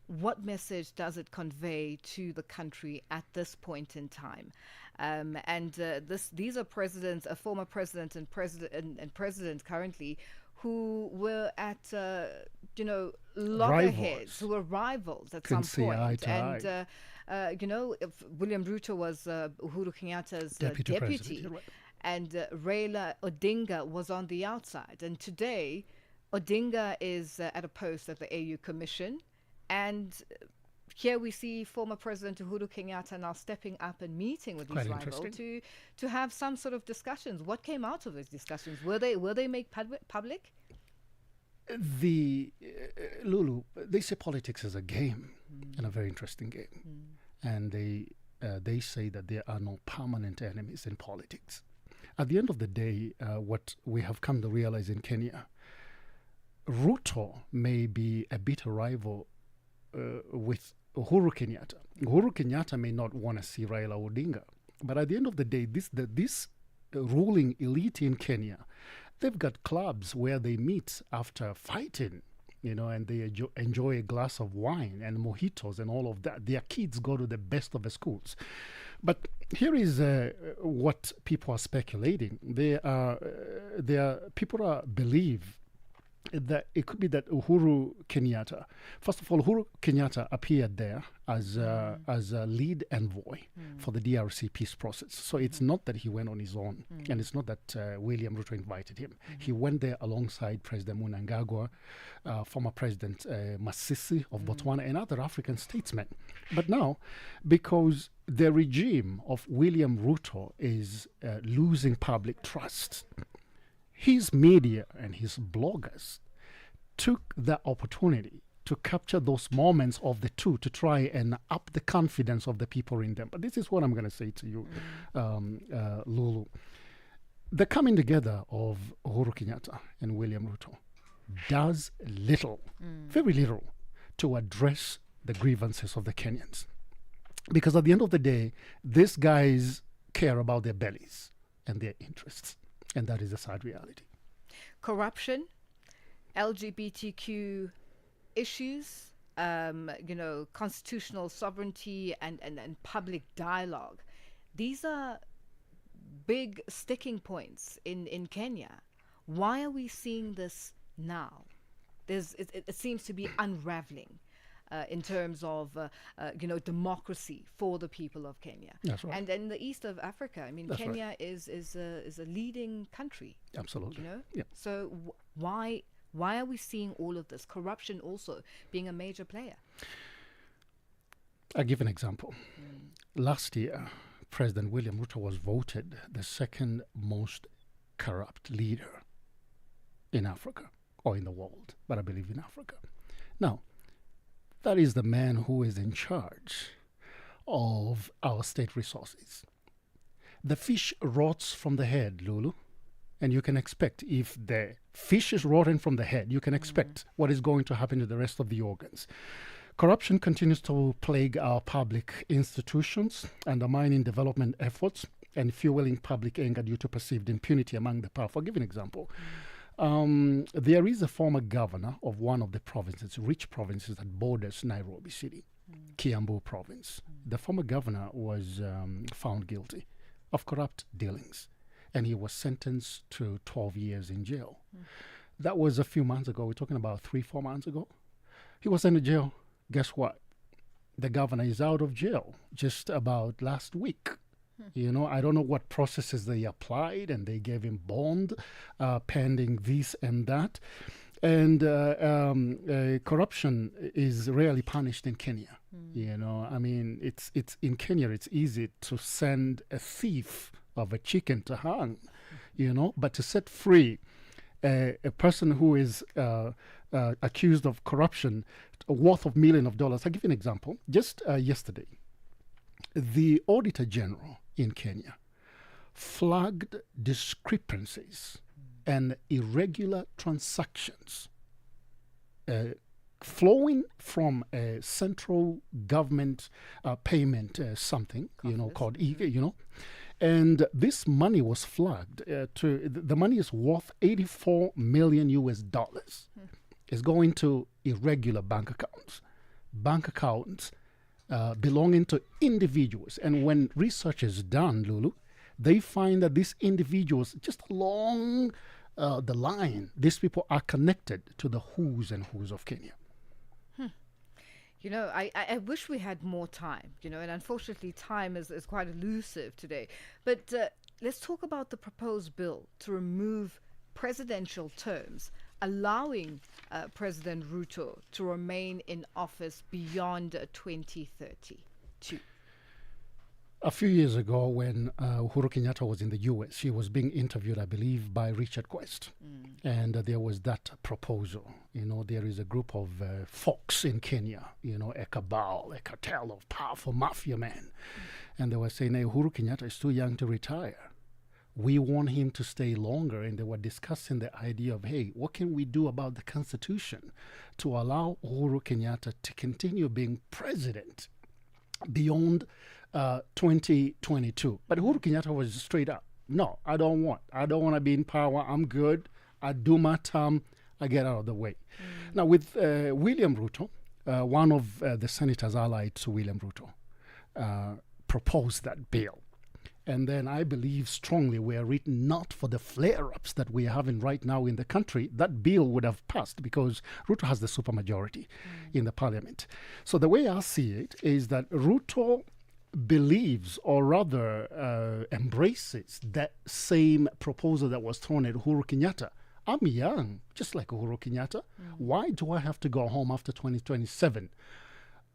[SPEAKER 1] What message does it convey to the country at this point in time? These are presidents, a former president and president currently, who were at loggerheads, who were rivals at some point. If William Ruto was Uhuru Kenyatta's deputy,
[SPEAKER 21] right.
[SPEAKER 1] And Raila Odinga was on the outside. And today, Odinga is at a post at the AU Commission. And here we see former President Uhuru Kenyatta now stepping up and meeting with his rival to have some sort of discussions. What came out of those discussions? Were they made public?
[SPEAKER 21] Lulu, they say politics is a game, and a very interesting game. And they say that there are no permanent enemies in politics. At the end of the day, what we have come to realize in Kenya, Ruto may be a bitter rival with Uhuru Kenyatta. Uhuru Kenyatta may not want to see Raila Odinga, but at the end of the day, this ruling elite in Kenya, they've got clubs where they meet after fighting, and they enjoy a glass of wine and mojitos and all of that. Their kids go to the best of the schools. But here is what people are speculating. People believe that it could be that Uhuru Kenyatta, first of all, Uhuru Kenyatta appeared there as a lead envoy for the DRC peace process. So it's not that he went on his own, and it's not that William Ruto invited him. He went there alongside President Mnangagwa, former President Masisi of Botswana, and other African statesmen. But now, because the regime of William Ruto is losing public trust, his media and his bloggers took the opportunity to capture those moments of the two to try and up the confidence of the people in them. But this is what I'm going to say to you, Lulu. The coming together of Uhuru Kenyatta and William Ruto does little, very little, to address the grievances of the Kenyans. Because at the end of the day, these guys care about their bellies and their interests. And that is a sad reality.
[SPEAKER 1] Corruption, LGBTQ issues, constitutional sovereignty and public dialogue. These are big sticking points in Kenya. Why are we seeing this now? It seems to be unraveling. In terms of democracy for the people of Kenya.
[SPEAKER 21] That's right.
[SPEAKER 1] And in the east of Africa, I mean,
[SPEAKER 21] That's
[SPEAKER 1] Kenya
[SPEAKER 21] right.
[SPEAKER 1] is a leading country.
[SPEAKER 21] Absolutely.
[SPEAKER 1] Yeah. So why are we seeing all of this? Corruption also being a major player.
[SPEAKER 21] I'll give an example. Last year, President William Ruto was voted the second most corrupt leader in Africa, or in the world, but I believe in Africa. Now, that is the man who is in charge of our state resources. The fish rots from the head, Lulu. And you can expect, if the fish is rotten from the head, you can expect what is going to happen to the rest of the organs. Corruption continues to plague our public institutions, undermining development efforts and fueling public anger due to perceived impunity among the powerful. I'll give you an example. There is a former governor of one of the provinces, rich provinces that borders Nairobi City, Kiambu province. The former governor was found guilty of corrupt dealings, and he was sentenced to 12 years in jail. That was a few months ago. We're talking about 3-4 months ago. He was sent to jail. Guess what? The governor is out of jail just about last week. You know, I don't know what processes they applied, and they gave him bond pending this and that. And corruption is rarely punished in Kenya. You know, I mean, it's in Kenya, it's easy to send a thief of a chicken to hang, you know, but to set free a person who is accused of corruption worth of millions of dollars. I'll give you an example. Just yesterday, the Auditor General in Kenya flagged discrepancies and irregular transactions flowing from a central government payment something, you know, called, you know, and this money was flagged the money is worth $84 million US. It's going to irregular bank accounts belonging to individuals. And when research is done, Lulu, they find that these individuals, just along the line, these people are connected to the who's and who's of Kenya.
[SPEAKER 1] You know, I wish we had more time, you know, and unfortunately time is quite elusive today. But let's talk about the proposed bill to remove presidential terms, allowing President Ruto to remain in office beyond 2032.
[SPEAKER 21] A few years ago, when Uhuru Kenyatta was in the U.S., he was being interviewed, I believe, by Richard Quest. And there was that proposal. You know, there is a group of folks in Kenya, you know, a cabal, a cartel of powerful mafia men. And they were saying, hey, Uhuru Kenyatta is too young to retire. We want him to stay longer. And they were discussing the idea of, hey, what can we do about the Constitution to allow Uhuru Kenyatta to continue being president beyond 2022. But Uhuru Kenyatta was straight up, no, I don't want to be in power. I'm good. I do my term. I get out of the way. Now with William Ruto, one of the senators allied to William Ruto proposed that bill. And then I believe strongly, were written not for the flare-ups that we are having right now in the country, that bill would have passed because Ruto has the supermajority in the parliament. So the way I see it is that Ruto believes, or rather embraces, that same proposal that was thrown at Uhuru Kenyatta. I'm young, just like Uhuru Kenyatta. Why do I have to go home after 2027?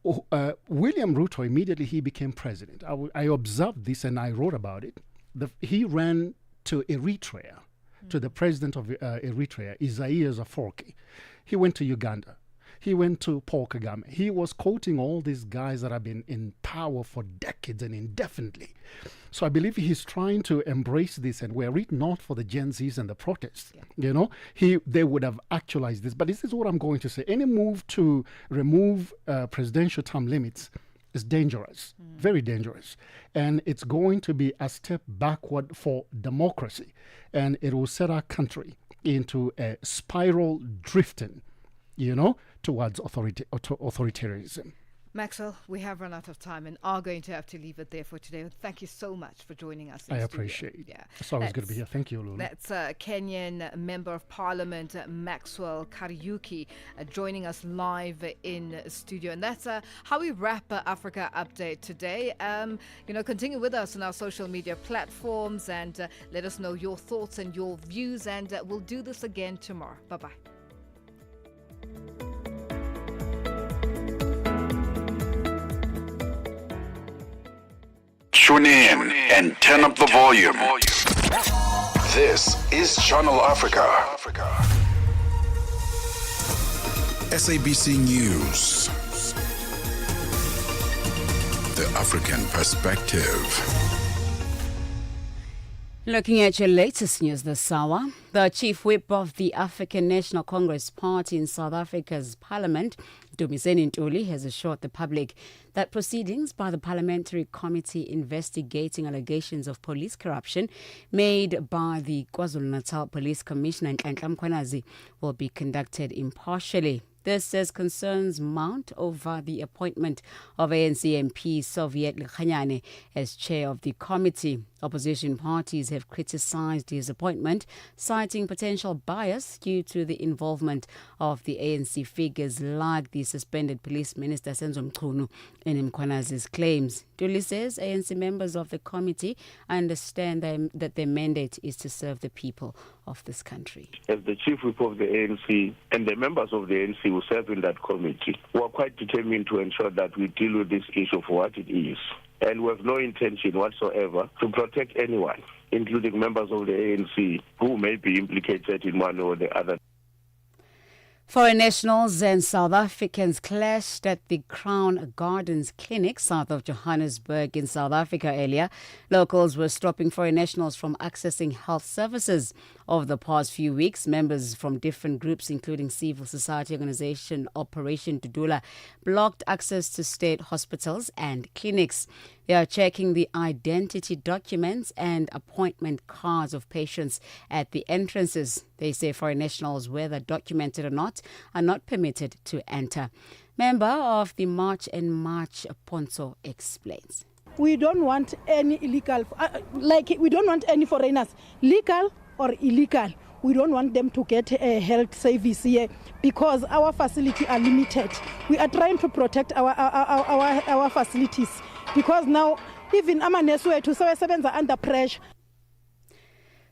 [SPEAKER 21] William Ruto, immediately he became president. I observed this and I wrote about it. He ran to Eritrea, to the president of Eritrea, Isaias Afwerki. He went to Uganda. He went to Paul Kagame. He was quoting all these guys that have been in power for decades and indefinitely. So I believe he's trying to embrace this, and were it not for the Gen Zs and the protests, you know, they would have actualized this. But this is what I'm going to say. Any move to remove presidential term limits is dangerous, very dangerous. And it's going to be a step backward for democracy. And it will set our country into a spiral drifting, you know, towards authoritarianism.
[SPEAKER 1] Maxwell, we have run out of time and are going to have to leave it there for today. Thank you so much for joining us.
[SPEAKER 21] I appreciate it. Yeah. It's always good to be here. Thank you, Lulu.
[SPEAKER 1] That's Kenyan Member of Parliament Maxwell Kariuki joining us live in studio. And that's how we wrap Africa Update today. You know, continue with us on our social media platforms and let us know your thoughts and your views. And we'll do this again tomorrow. Bye-bye.
[SPEAKER 2] Tune in and turn up the volume. This is Channel Africa. SABC News. The African Perspective.
[SPEAKER 12] Looking at your latest news this hour, the chief whip of the African National Congress Party in South Africa's parliament, Dumiseni Ntuli, has assured the public that proceedings by the Parliamentary Committee investigating allegations of police corruption made by the KwaZulu-Natal Police Commissioner Nhlanhla Mkhwanazi will be conducted impartially. This as concerns mount over the appointment of ANC MP Soviet Likhanyane as chair of the committee. Opposition parties have criticised his appointment, citing potential bias due to the involvement of the ANC figures like the suspended police minister Senzo Mchunu in Mkwanazi's claims. Duli says ANC members of the committee understand that their mandate is to serve the people of this country.
[SPEAKER 3] As the chief whip of the ANC and the members of the ANC who serve in that committee, we are quite determined to ensure that we deal with this issue for what it is. And we have no intention whatsoever to protect anyone, including members of the ANC who may be implicated in one or the other.
[SPEAKER 12] Foreign nationals and South Africans clashed at the Crown Gardens Clinic south of Johannesburg in South Africa earlier. Locals were stopping foreign nationals from accessing health services. Over the past few weeks, members from different groups, including civil society organization Operation Dudula, blocked access to state hospitals and clinics. They are checking the identity documents and appointment cards of patients at the entrances. They say foreign nationals, whether documented or not, are not permitted to enter. Member of the March and March, Ponso, explains.
[SPEAKER 5] We don't want any illegal, we don't want any foreigners, legal or illegal. We don't want them to get a health service here because our facilities are limited. We are trying to protect our facilities because now even amanesu to sebenza under pressure.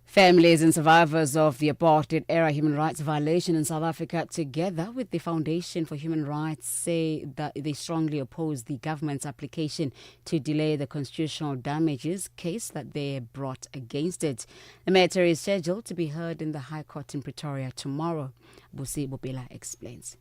[SPEAKER 12] Families and survivors of the apartheid-era human rights violation in South Africa, together with the Foundation for Human Rights, say that they strongly oppose the government's application to delay the constitutional damages case that they brought against it. The matter is scheduled to be heard in the High Court in Pretoria tomorrow. Busi Bopela explains.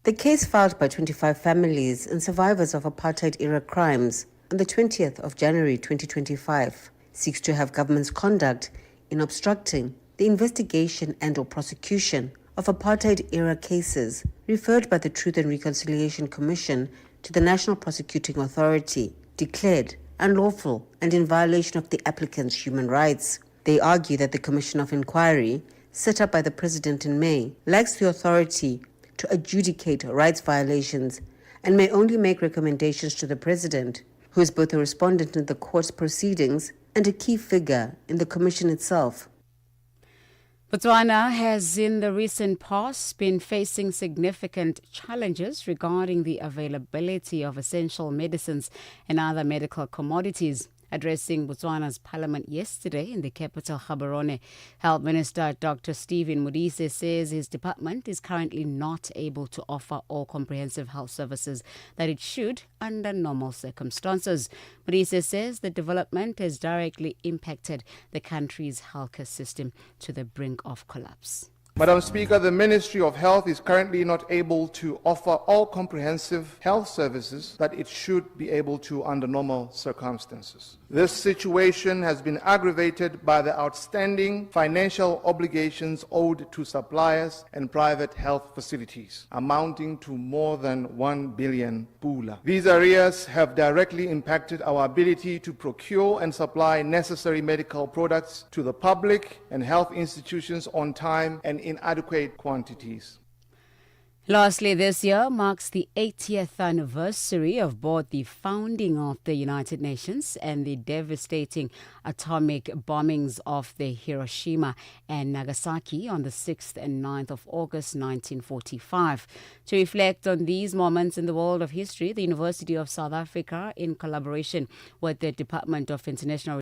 [SPEAKER 22] The case filed by 25 families and survivors of apartheid-era crimes on the 20th of January 2025 seeks to have government's conduct in obstructing the investigation and/or prosecution of apartheid-era cases referred by the Truth and Reconciliation Commission to the National Prosecuting Authority, declared unlawful and in violation of the applicant's human rights. They argue that the Commission of Inquiry, set up by the President in May, lacks the authority to adjudicate rights violations and may only make recommendations to the President, who is both a respondent in the court's proceedings and a key figure in the commission itself.
[SPEAKER 12] Botswana has in the recent past been facing significant challenges regarding the availability of essential medicines and other medical commodities. Addressing Botswana's parliament yesterday in the capital Gaborone, Health Minister Dr. Stephen Modise says his department is currently not able to offer all comprehensive health services that it should under normal circumstances. Modise says the development has directly impacted the country's healthcare system to the brink of collapse.
[SPEAKER 23] Madam Speaker, the Ministry of Health is currently not able to offer all comprehensive health services that it should be able to under normal circumstances. This situation has been aggravated by the outstanding financial obligations owed to suppliers and private health facilities, amounting to more than 1 billion pula. These arrears have directly impacted our ability to procure and supply necessary medical products to the public and health institutions on time and in adequate quantities.
[SPEAKER 12] Lastly, this year marks the 80th anniversary of both the founding of the United Nations and the devastating atomic bombings of the Hiroshima and Nagasaki on the 6th and 9th of August 1945. To reflect on these moments in the world of history, the University of South Africa, in collaboration with the Department of International